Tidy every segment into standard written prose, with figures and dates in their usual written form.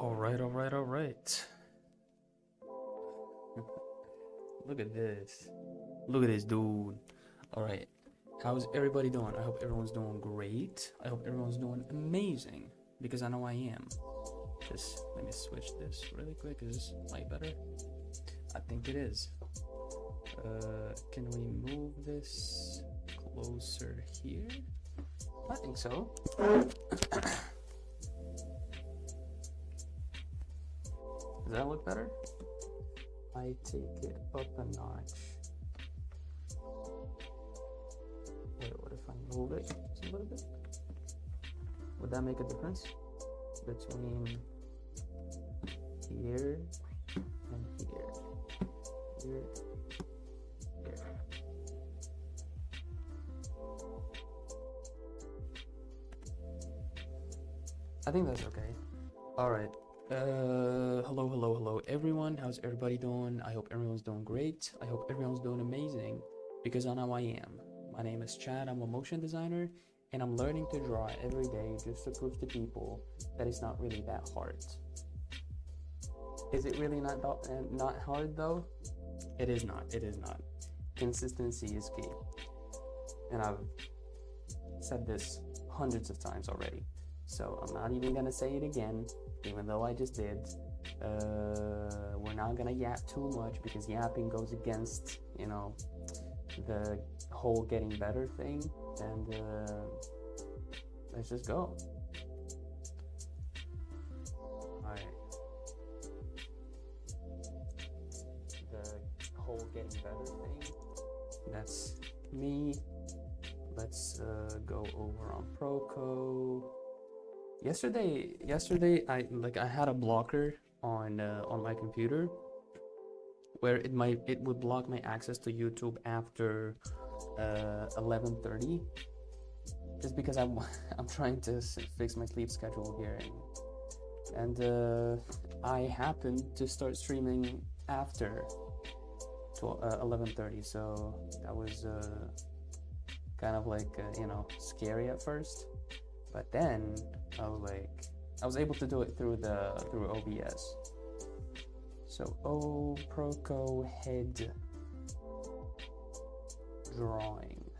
All right. Look at this. Look at this dude. All right. How's everybody doing? I hope everyone's doing great. I hope everyone's doing amazing, because I know I am. Just let me switch this really quick. Is this light better? I think it is. Can we move this closer here? I think so. Does that look better? I take it up a notch. Wait, what if I move it a little bit? Would that make a difference between here and here? Here, here. I think that's okay. All right. Hello everyone. How's everybody doing? I hope everyone's doing great. I hope everyone's doing amazing, because I know I am. My name is Chad. I'm a motion designer, and I'm learning to draw every day just to prove to people that it's not really that hard. Is it really not hard though? It is not. It is not. Consistency is key, and I've said this hundreds of times already, so I'm not even gonna say it again, even though I just did. We're not gonna yap too much, because yapping goes against, you know, the whole getting better thing. And let's just go. Alright. The whole getting better thing, that's me. Let's go over on Proko. Yesterday I had a blocker on my computer where it would block my access to YouTube after 11:30, just because I'm trying to fix my sleep schedule here, and I happened to start streaming after 11:30, so that was kind of like you know, scary at first. But then I was able to do it through OBS. So Proko head drawing.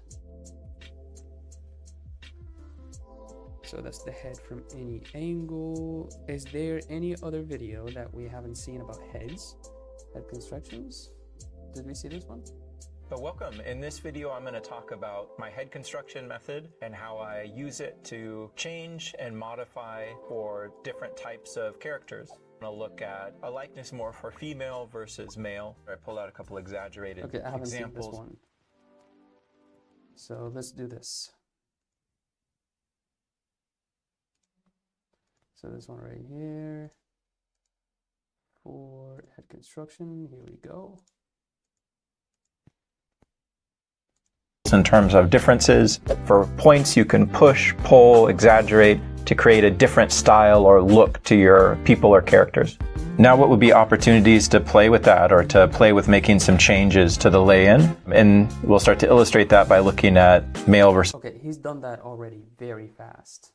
So that's the head from any angle. Is there any other video that we haven't seen about head constructions? Did we see this one? So welcome. In this video, I'm going to talk about my head construction method and how I use it to change and modify for different types of characters. I'm going to look at a likeness more for female versus male. I pulled out a couple exaggerated I haven't examples. seen this one. So let's do this. So this one right here for head construction. Here we go. In terms of differences, for points you can push, pull, exaggerate to create a different style or look to your people or characters. Now what would be opportunities to play with that, or to play with making some changes to the lay-in? And we'll start to illustrate that by looking at male versus... Okay, he's done that already very fast.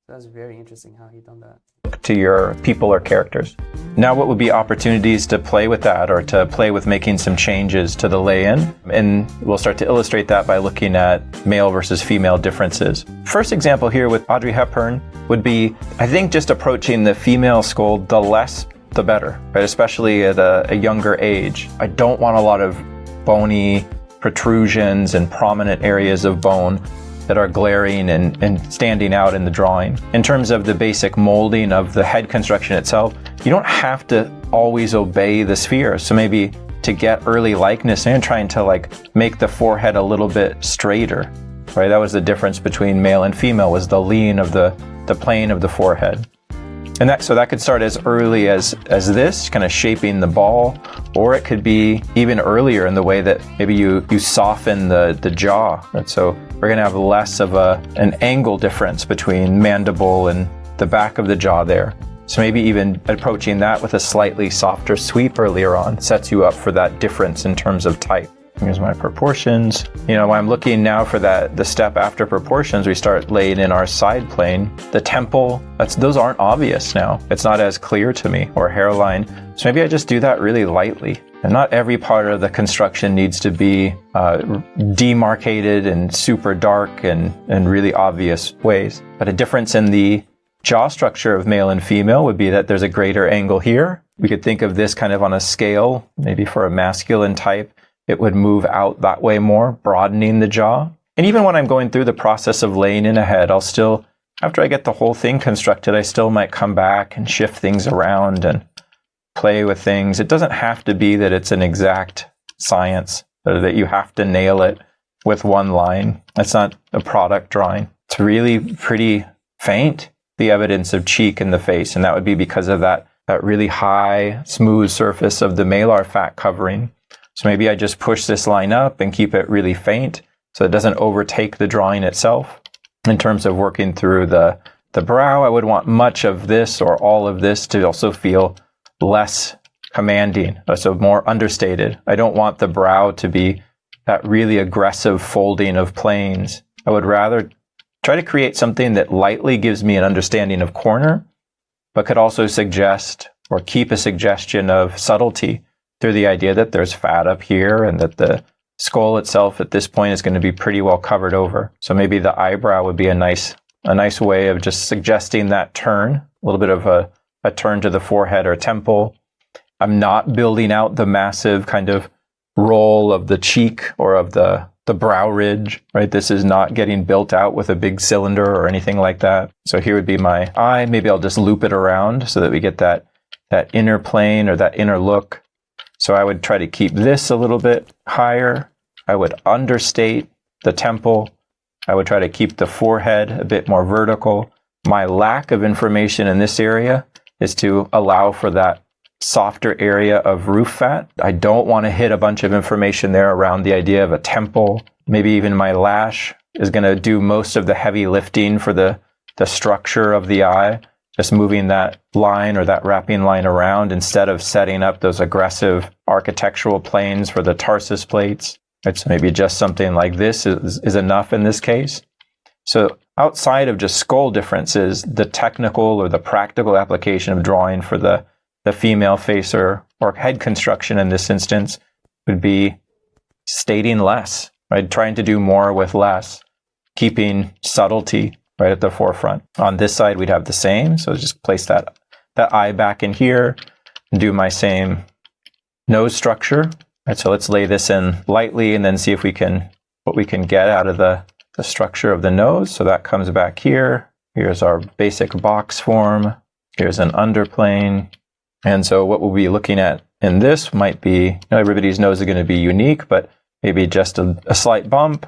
That's very interesting how he done that. To your people or characters. Now what would be opportunities to play with that, or to play with making some changes to the lay-in? And we'll start to illustrate that by looking at male versus female differences. First example here with Audrey Hepburn would be, I think, just approaching the female skull, the less the better, right? Especially at a younger age. I don't want a lot of bony protrusions and prominent areas of bone that are glaring and standing out in the drawing. In terms of the basic molding of the head construction itself, you don't have to always obey the sphere. So maybe to get early likeness and trying to like make the forehead a little bit straighter, right? That was the difference between male and female, was the lean of the plane of the forehead. And so that could start as early as this, kind of shaping the ball, or it could be even earlier in the way that maybe you soften the jaw. Right? So we're going to have less of an angle difference between mandible and the back of the jaw there. So maybe even approaching that with a slightly softer sweep earlier on sets you up for that difference in terms of type. Here's my proportions. You know, when I'm looking now for the step after proportions, we start laying in our side plane. The temple, those aren't obvious now. It's not as clear to me, or hairline. So maybe I just do that really lightly. And not every part of the construction needs to be demarcated and super dark and really obvious ways. But a difference in the jaw structure of male and female would be that there's a greater angle here. We could think of this kind of on a scale, maybe for a masculine type. It would move out that way more, broadening the jaw. And even when I'm going through the process of laying in a head, I'll still, after I get the whole thing constructed, I still might come back and shift things around and play with things. It doesn't have to be that it's an exact science, or that you have to nail it with one line. That's not a product drawing. It's really pretty faint, the evidence of cheek in the face, and that would be because of that really high, smooth surface of the malar fat covering. So maybe I just push this line up and keep it really faint so it doesn't overtake the drawing itself. In terms of working through the brow, I would want much of this or all of this to also feel less commanding, so more understated. I don't want the brow to be that really aggressive folding of planes. I would rather try to create something that lightly gives me an understanding of corner, but could also suggest or keep a suggestion of subtlety through the idea that there's fat up here and that the skull itself at this point is going to be pretty well covered over. So maybe the eyebrow would be a nice way of just suggesting that turn, a little bit of a turn to the forehead or temple. I'm not building out the massive kind of roll of the cheek or of the brow ridge, right? This is not getting built out with a big cylinder or anything like that. So here would be my eye. Maybe I'll just loop it around so that we get that inner plane or that inner look. So I would try to keep this a little bit higher. I would understate the temple. I would try to keep the forehead a bit more vertical. My lack of information in this area is to allow for that softer area of roof fat. I don't want to hit a bunch of information there around the idea of a temple. Maybe even my lash is going to do most of the heavy lifting for the structure of the eye, just moving that line or that wrapping line around instead of setting up those aggressive architectural planes for the tarsus plates. Right, so maybe just something like this is enough in this case. So outside of just skull differences, the technical or the practical application of drawing for the female face or head construction in this instance would be stating less, right? Trying to do more with less, keeping subtlety right at the forefront. On this side, we'd have the same. So just place that eye back in here and do my same nose structure. Right, so let's lay this in lightly and then see if what we can get out of the structure of the nose. So that comes back here. Here's our basic box form. Here's an underplane. And so what we'll be looking at in this might be, everybody's nose is going to be unique, but maybe just a slight bump,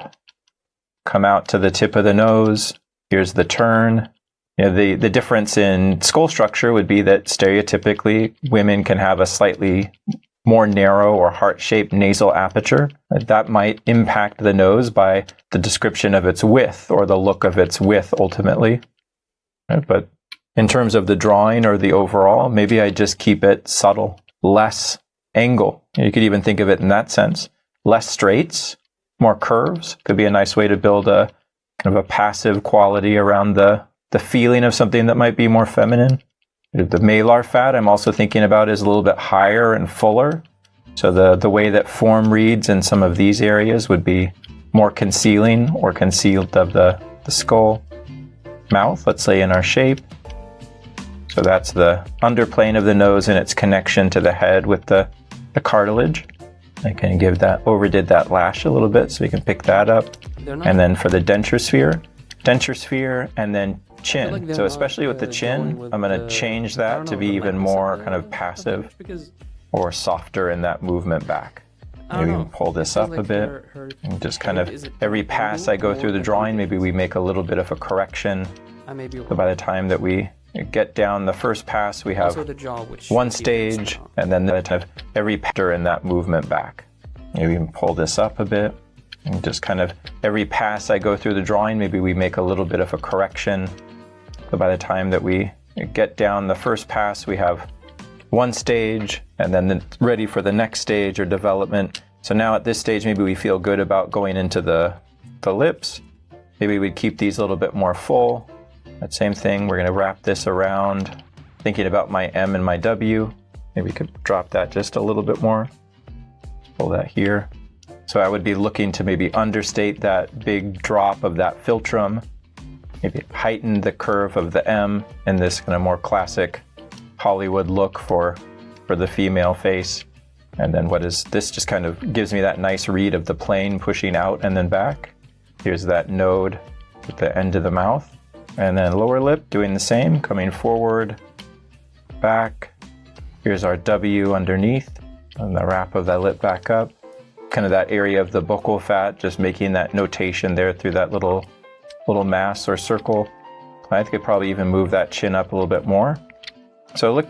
come out to the tip of the nose. Here's the turn. The difference in skull structure would be that stereotypically women can have a slightly more narrow or heart-shaped nasal aperture. That might impact the nose by the description of its width or the look of its width ultimately. Right? But in terms of the drawing or the overall, maybe I just keep it subtle, less angle. You could even think of it in that sense. Less straights, more curves could be a nice way to build a kind of a passive quality around the feeling of something that might be more feminine. The malar fat I'm also thinking about is a little bit higher and fuller. So the way that form reads in some of these areas would be more concealing or concealed of the skull. Mouth, let's say in our shape. So that's the underplane of the nose and its connection to the head with the cartilage. I can overdid that lash a little bit so we can pick that up. And then for the denture sphere, and then chin. So especially with the chin, I'm going to change that to be even more kind of passive or softer in that movement back. Maybe we pull this up a bit and just kind of every pass I go through the drawing, maybe we make a little bit of a correction. So by the time that we get down the first pass, we have one stage, and then every pattern in that movement back. Maybe we can pull this up a bit and just kind of every pass I go through the drawing, maybe we make a little bit of a correction. So by the time that we get down the first pass, we have one stage, and then ready for the next stage or development, So now at this stage, maybe we feel good about going into the lips. Maybe we'd keep these a little bit more full. That same thing, we're gonna wrap this around, thinking about my M and my W. Maybe we could drop that just a little bit more. Pull that here. So I would be looking to maybe understate that big drop of that philtrum, maybe heighten the curve of the M in this kind of more classic Hollywood look for the female face. And then what is this just kind of gives me that nice read of the plane pushing out and then back. Here's that node at the end of the mouth. And then lower lip doing the same, coming forward, back. Here's our W underneath and the wrap of that lip back up. Kind of that area of the buccal fat, just making that notation there through that little mass or circle. I could probably even move that chin up a little bit more. So look,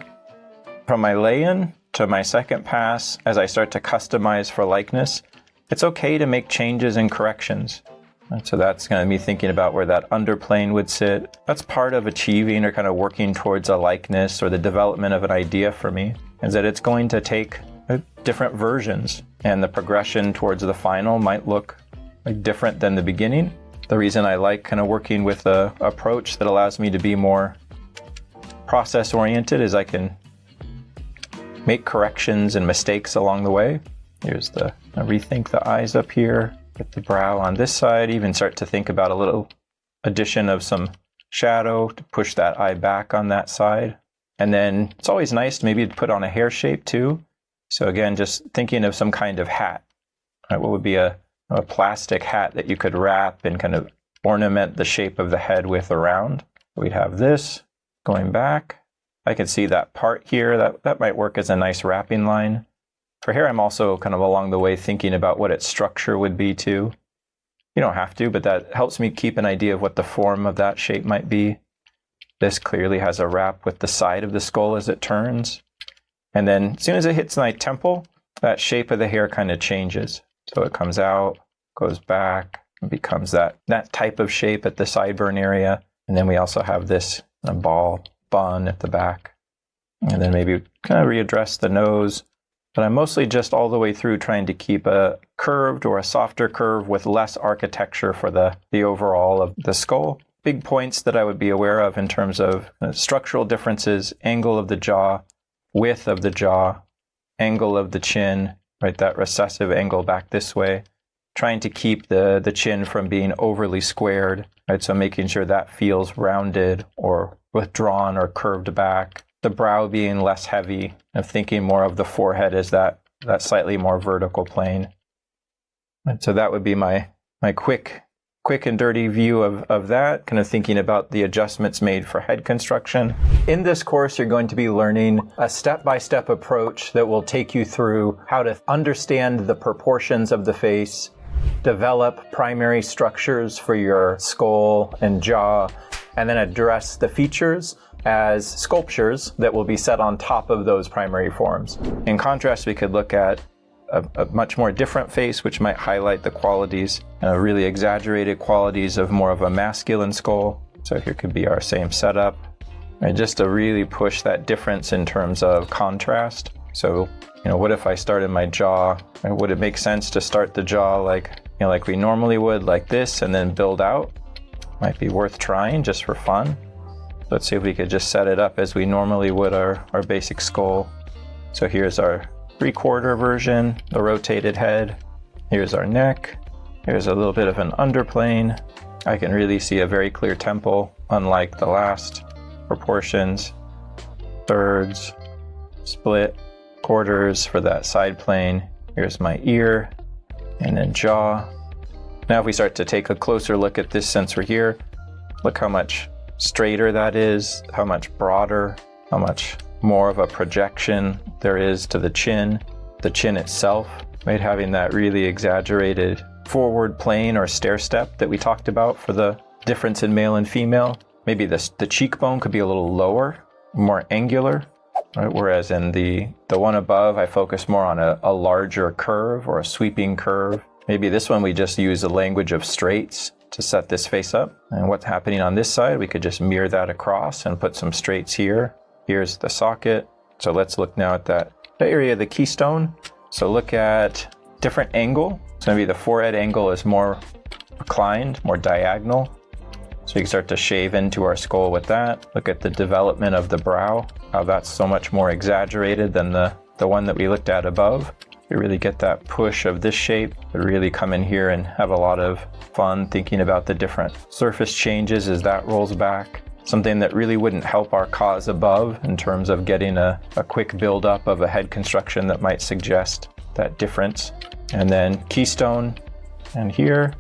from my lay-in to my second pass, as I start to customize for likeness, it's okay to make changes and corrections. And so that's kind of me thinking about where that underplane would sit. That's part of achieving or kind of working towards a likeness or the development of an idea for me, is that it's going to take different versions, and the progression towards the final might look different than the beginning. The reason I like kind of working with an approach that allows me to be more process oriented is I can make corrections and mistakes along the way. Here's rethink the eyes up here, get the brow on this side, even start to think about a little addition of some shadow to push that eye back on that side. And then it's always nice to maybe put on a hair shape too. So again, just thinking of some kind of hat. What would be a plastic hat that you could wrap and kind of ornament the shape of the head with around? We'd have this going back. I can see that part here, that might work as a nice wrapping line. For hair, I'm also kind of along the way thinking about what its structure would be too. You don't have to, but that helps me keep an idea of what the form of that shape might be. This clearly has a wrap with the side of the skull as it turns. And then as soon as it hits my temple, that shape of the hair kind of changes. So it comes out, goes back, and becomes that type of shape at the sideburn area. And then we also have this ball bun at the back. And then maybe kind of readdress the nose. But I'm mostly just all the way through trying to keep a curved or a softer curve with less architecture for the overall of the skull. Big points that I would be aware of in terms of structural differences, angle of the jaw, width of the jaw, angle of the chin, right, that recessive angle back this way. Trying to keep the chin from being overly squared, right? So making sure that feels rounded or withdrawn or curved back. The brow being less heavy, and thinking more of the forehead as that slightly more vertical plane. And so that would be my quick and dirty view of that, kind of thinking about the adjustments made for head construction. In this course, you're going to be learning a step-by-step approach that will take you through how to understand the proportions of the face, develop primary structures for your skull and jaw, and then address the features as sculptures that will be set on top of those primary forms. In contrast, we could look at a much more different face, which might highlight the qualities, really exaggerated qualities of more of a masculine skull. So here could be our same setup, and just to really push that difference in terms of contrast. So, what if I started my jaw? Would it make sense to start the jaw like we normally would, like this, and then build out? Might be worth trying just for fun. Let's see if we could just set it up as we normally would our basic skull. So here's our 3/4 version, the rotated head. Here's our neck. Here's a little bit of an underplane. I can really see a very clear temple, unlike the last proportions. Thirds, split, quarters for that side plane. Here's my ear, and then jaw. Now if we start to take a closer look at this since we're here, look how much straighter that is, how much broader, how much more of a projection there is to the chin itself, right? Having that really exaggerated forward plane or stair step that we talked about for the difference in male and female. Maybe the cheekbone could be a little lower, more angular, right? Whereas in the one above, I focus more on a larger curve or a sweeping curve. Maybe this one we just use the language of straights to set this face up. And what's happening on this side, we could just mirror that across and put some straights here. Here's the socket. So let's look now at that area of the keystone. So look at different angle. So maybe the forehead angle is more reclined, more diagonal. So we can start to shave into our skull with that. Look at the development of the brow, how that's so much more exaggerated than the one that we looked at above. You really get that push of this shape, but really come in here and have a lot of fun thinking about the different surface changes as that rolls back. Something that really wouldn't help our cause above in terms of getting a quick build-up of a head construction that might suggest that difference. And then keystone, and here,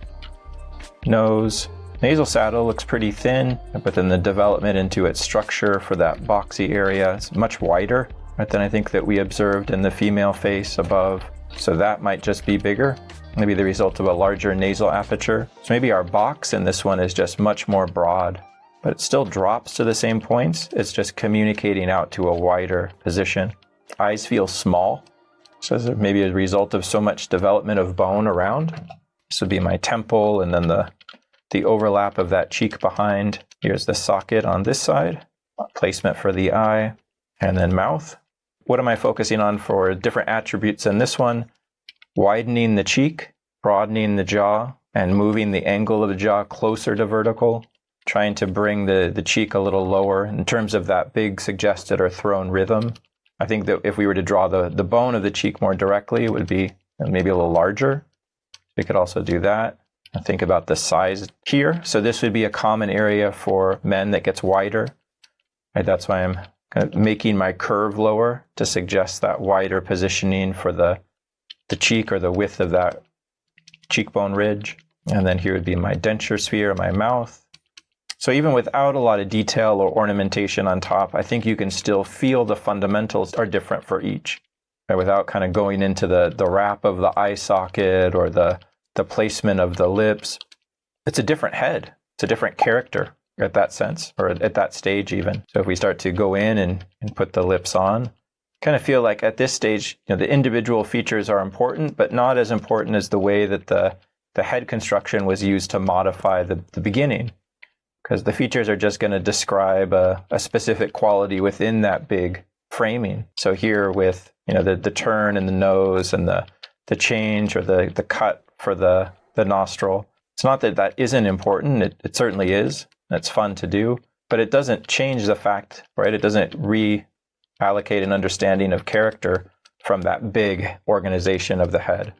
nose. Nasal saddle looks pretty thin, but then the development into its structure for that boxy area is much wider, right, than I think that we observed in the female face above. So that might just be bigger, maybe the result of a larger nasal aperture. So maybe our box in this one is just much more broad, but it still drops to the same points. It's just communicating out to a wider position. Eyes feel small, so maybe a result of so much development of bone around. This would be my temple, and then the overlap of that cheek behind. Here's the socket on this side, placement for the eye, and then mouth. What am I focusing on for different attributes in this one? Widening the cheek, broadening the jaw, and moving the angle of the jaw closer to vertical, trying to bring the cheek a little lower in terms of that big suggested or thrown rhythm. I think that if we were to draw the bone of the cheek more directly, it would be maybe a little larger. We could also do that. Think about the size here. So this would be a common area for men that gets wider. Right? That's why I'm kind of making my curve lower to suggest that wider positioning for the cheek or the width of that cheekbone ridge. And then here would be my denture sphere, my mouth. So even without a lot of detail or ornamentation on top, I think you can still feel the fundamentals are different for each. Right? Without kind of going into the wrap of the eye socket or the placement of the lips. It's a different head. It's a different character at that sense, or at that stage even. So if we start to go in and put the lips on, kind of feel like at this stage, the individual features are important, but not as important as the way that the head construction was used to modify the beginning. Because the features are just going to describe a specific quality within that big framing. So here with the turn in the nose and the change or the cut for the nostril. It's not that that isn't important. It certainly is. It's fun to do, but it doesn't change the fact, right? It doesn't reallocate an understanding of character from that big organization of the head.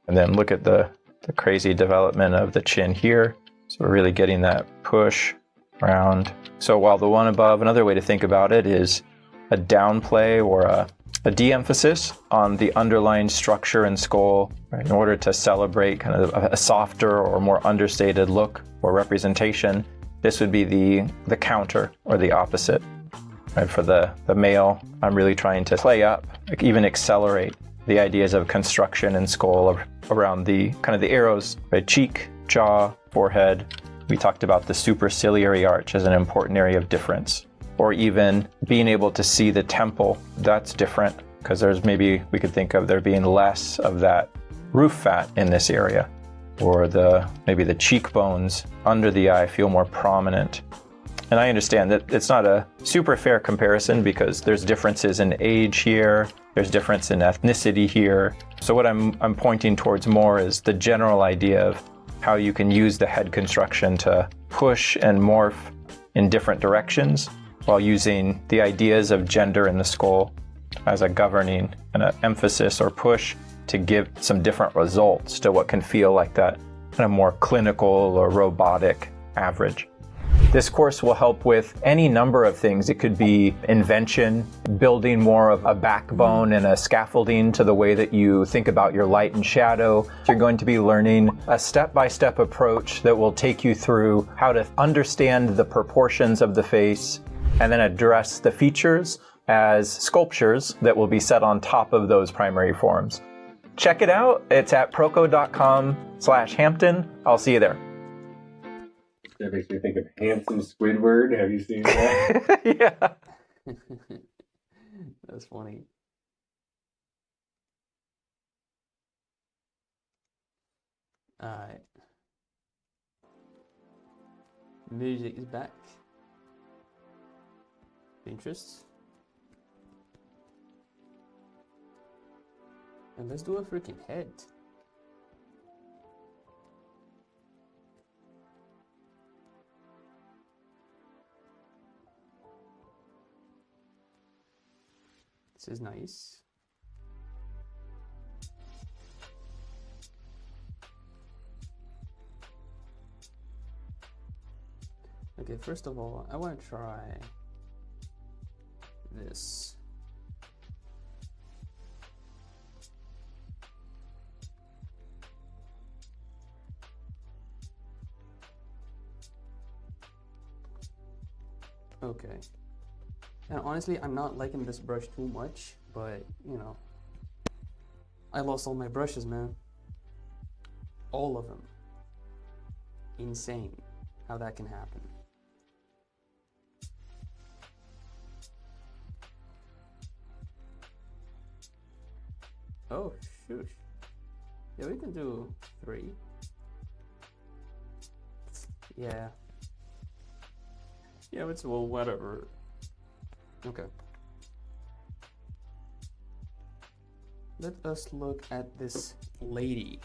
And then look at the crazy development of the chin here. So we're really getting that push around. So while the one above, another way to think about it is a downplay or a de-emphasis on the underlying structure and skull, right, in order to celebrate kind of a softer or more understated look or representation. This would be the counter or the opposite. Right? For the male, I'm really trying to play up, like even accelerate the ideas of construction and skull around the kind of the arrows, right? Cheek, jaw, forehead. We talked about the superciliary arch as an important area of difference. Or even being able to see the temple, that's different because we could think of there being less of that roof fat in this area, or maybe the cheekbones under the eye feel more prominent. And I understand that it's not a super fair comparison because there's differences in age here, there's difference in ethnicity here. So what I'm pointing towards more is the general idea of how you can use the head construction to push and morph in different directions, while using the ideas of gender in the skull as a governing and an emphasis or push to give some different results to what can feel like that kind of more clinical or robotic average. This course will help with any number of things. It could be invention, building more of a backbone and a scaffolding to the way that you think about your light and shadow. You're going to be learning a step-by-step approach that will take you through how to understand the proportions of the face, and then address the features as sculptures that will be set on top of those primary forms. Check it out. It's at proko.com/Hampton. I'll see you there. That makes me think of Handsome Squidward. Have you seen that? Yeah. That's funny. Alright. Music is back. Interests. And let's do a freaking head. This is nice. Okay, first of all, I want to try this. Okay. And honestly, I'm not liking this brush too much, but you know, I lost all my brushes, man. All of them. Insane how that can happen. Oh, shoot. Yeah, we can do 3. Yeah. Yeah, it's, well, whatever. Okay. Let us look at this lady.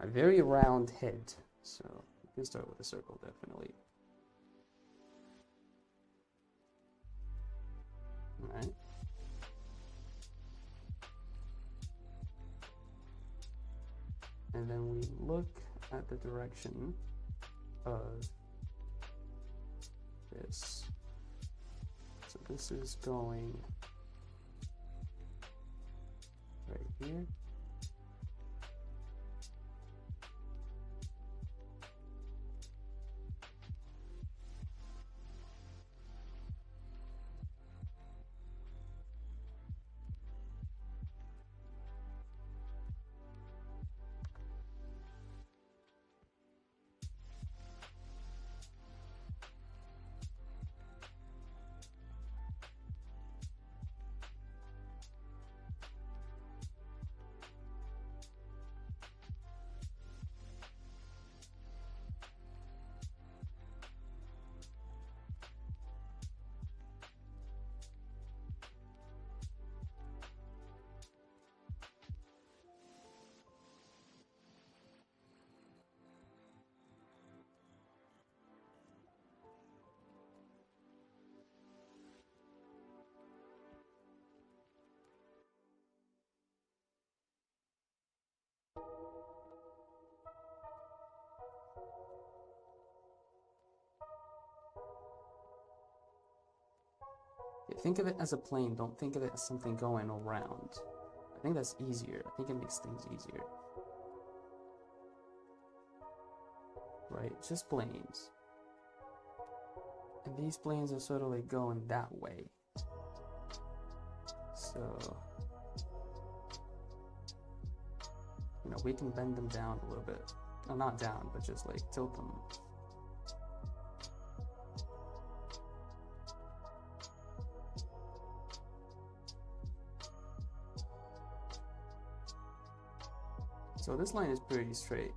A very round head. So we can start with a circle, definitely. Alright. And then we look at the direction of this. So this is going right here. Yeah, think of it as a plane, don't think of it as something going around. I think that's easier. I think it makes things easier. Right? It's just planes. And these planes are sort of like going that way. So, you know, we can bend them down a little bit. No, not down, but just like tilt them. So this line is pretty straight.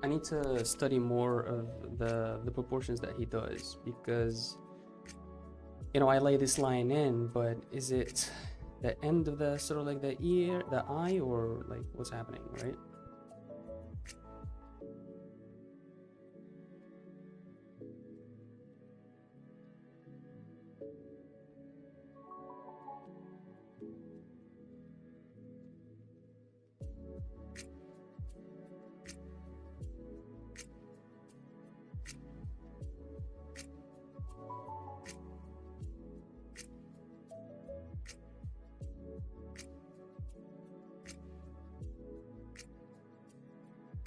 I need to study more of the proportions that he does, because you know, I lay this line in, but is it the end of the sort of like the ear, the eye, or like what's happening, right?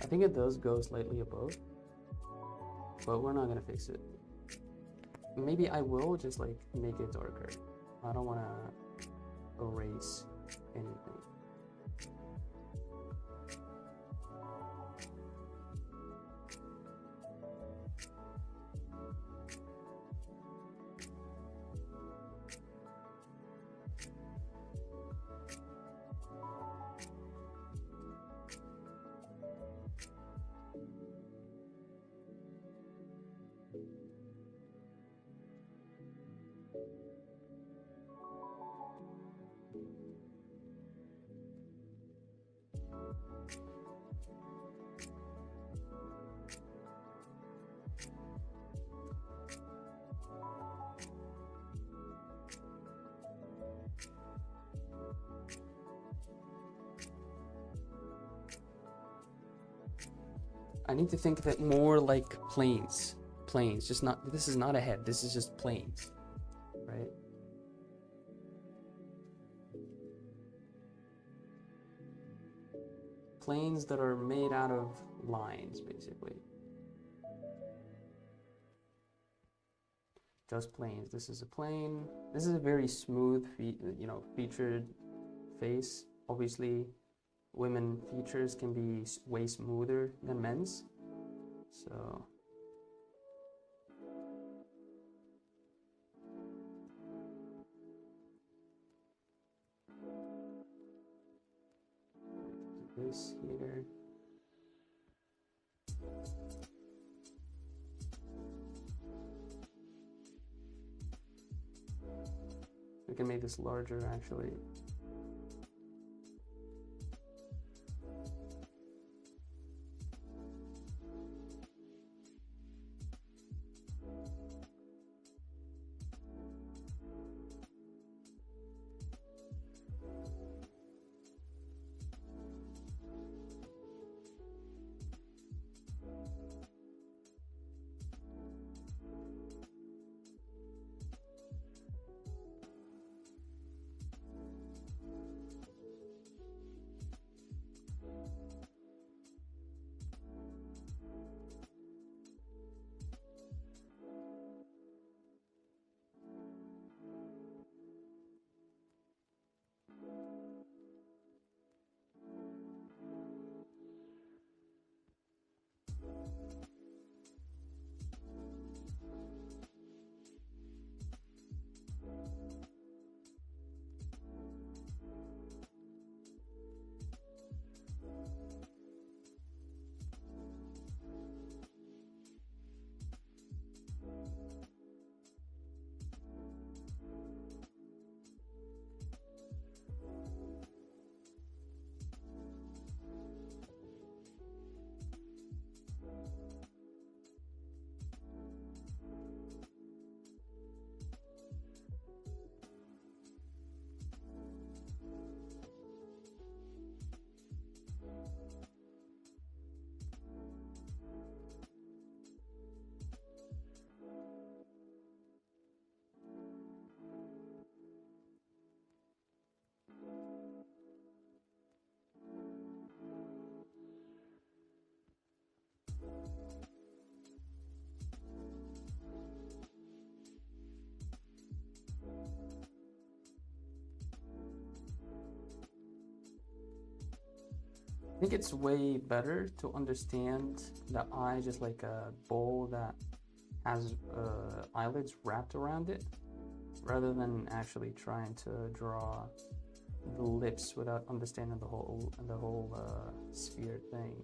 I think it does go slightly above, but we're not gonna fix it. Maybe I will just like make it darker. I don't want to erase anything. I need to think of it more like planes. Planes, just not, this is not a head, this is just planes, right? Planes that are made out of lines, basically. Just planes. This is a plane. This is a very smooth, featured face. Obviously, women features can be way smoother than men's. So this here. We can make this larger actually. I think it's way better to understand the eye just like a bowl that has eyelids wrapped around it, rather than actually trying to draw the lips without understanding the whole sphere thing.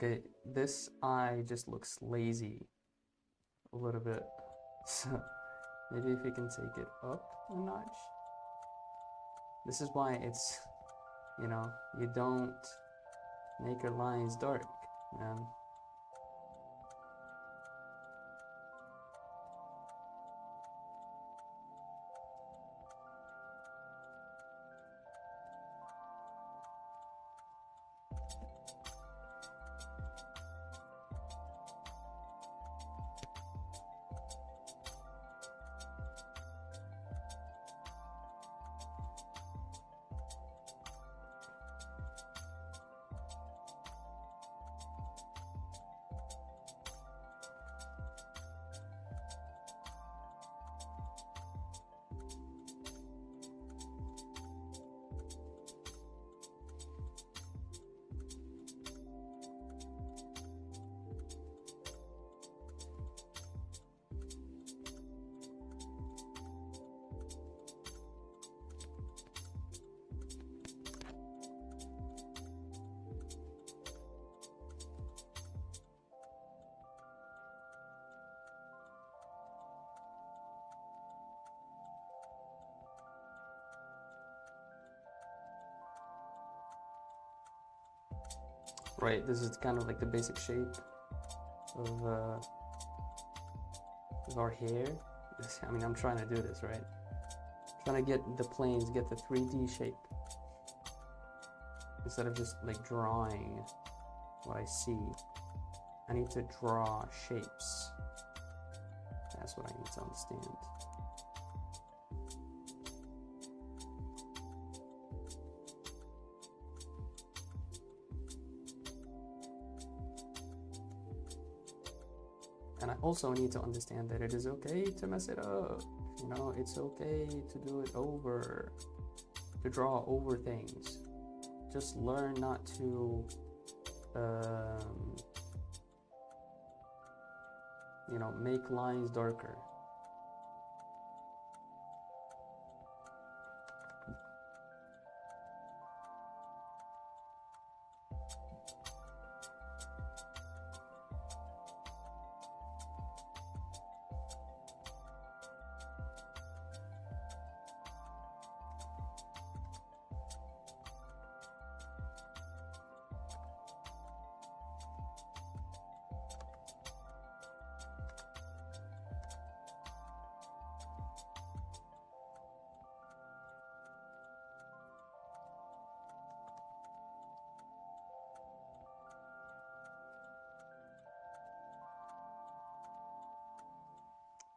Okay, this eye just looks lazy a little bit. So maybe if we can take it up a notch. This is why it's, you know, you don't make your lines dark, man. Right, this is kind of like the basic shape of our hair. I mean, I'm trying to do this, right? Trying to get the planes, get the 3D shape. Instead of just like drawing what I see, I need to draw shapes. That's what I need to understand. And I also need to understand that it is okay to mess it up. You know, it's okay to do it over, to draw over things. Just learn not to, you know, make lines darker.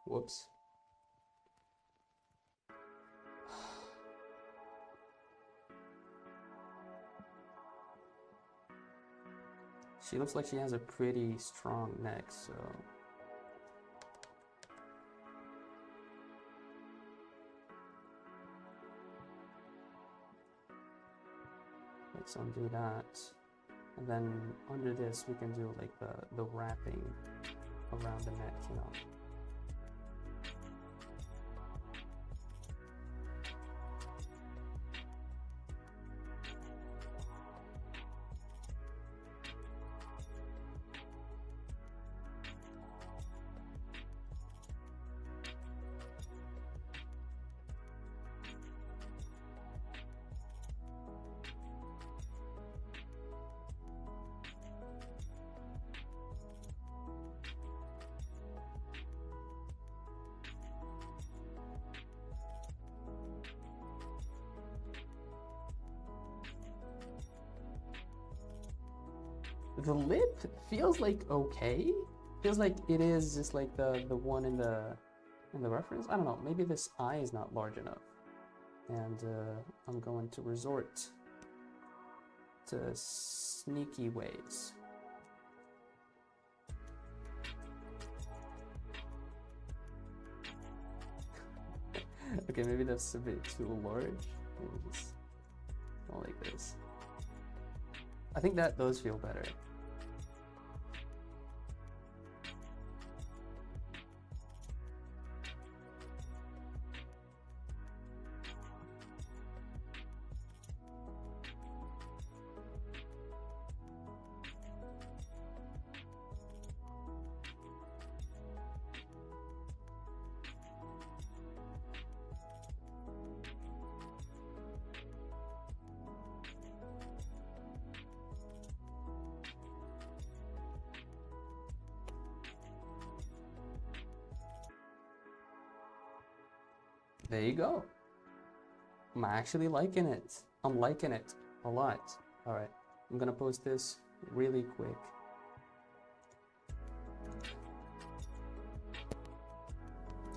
Whoops. She looks like she has a pretty strong neck, so let's undo that. And then under this we can do like the wrapping around the neck, you know. The lip feels like okay. Feels like it is just like the one in the reference. I don't know. Maybe this eye is not large enough, and I'm going to resort to sneaky ways. Okay, maybe that's a bit too large. Maybe just go like this. I think that does feel better. There you go. I'm actually liking it. I'm liking it a lot. All right, I'm gonna post this really quick.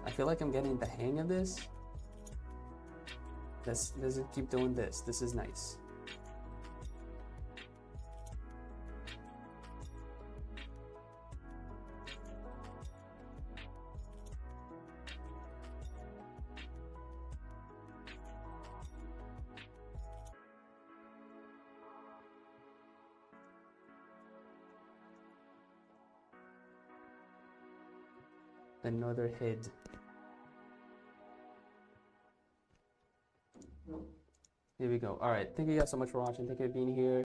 I feel like I'm getting the hang of this. Let's keep doing this. This is nice. Another head. Here we go. All right. Thank you guys so much for watching. Thank you for being here.